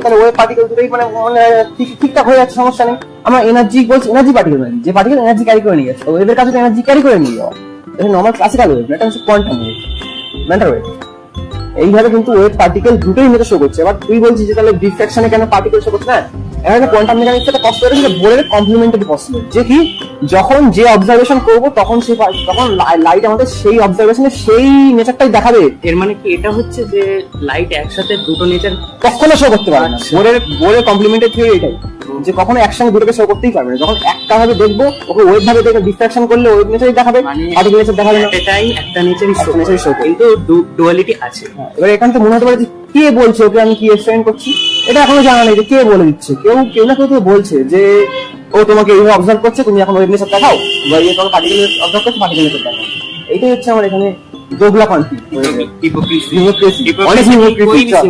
তাহলে wave particle দুটোই মানে ঠিকঠাক হয়ে যাচ্ছে, সমস্যা নেই। আমরা এনার্জি বলছি, এনার্জি পার্টিকেল মানে যে পার্টিকেল এনার্জি ক্যারি করে নিয়ে যাচ্ছে, ওয়েভের কাছে এনার্জি ক্যারি করে নিয়ে যাওয়া, এটা নর্মাল ক্লাসিক্যাল ওয়েভ, এটা হচ্ছে কোয়ান্টাম ওয়েভ, ম্যাটার ওয়েভ। এইভাবে কিন্তু ওয়েভ পার্টিকেল দুটোই মেতে শো করছে। এবার তুই বলছিস যে তাহলে ডিফ্র্যাকশনে কেন পার্টিকেল শো করছে? না, এখানে কোয়ান্টাম মেকানিক্স একটা পসিবল, বোরের কমপ্লিমেন্টারি পসিবল, যে কি যখন যে অবজারভেশন করবো তখন লাইট আমাদের সেই অবজারভেশনে সেই নেচারটাই দেখাবে। এর মানে কি এটা হচ্ছে যে লাইট একসাথে দুটো নেচার কখনো শো করতে পারে না। বোরের কমপ্লিমেন্টারি থিওরি এটাই, যে কখনো একসঙ্গে দুটোকে শো করতেই পারবে না। যখন একটা ভাবে দেখবো, ওকে ওয়েভ ভাবে দেখে ডিফ্র্যাকশন করলে ওয়েভ নেচারই দেখাবে, পার্টিকেল নেচার দেখাবে না। এটাই একটা নেচারই শো, কিন্তু ডুয়ালিটি আছে। এবার এখান থেকে মনে হতে পারে যে কে বলছে ওকে আমি কি এক্সপ্লেন করছি, এটা এখনো জানা নেই যে কে বলে দিচ্ছে। কেউ না কেউ তো বলছে যে ও তোমাকে এইভাবে অবজার্ভ করছে, তুমি এখন ওয়েভ নেচার দেখাও, বা ইয়ে তোমাকে পার্টিকেল অবজার্ভ করছে, পার্টিকেল নেচার দেখাও। এইটাই হচ্ছে আমার এখানে দোগলা কনফ্লিক্ট, হিপোক্রেসি, অনেক হিপোক্রেসি।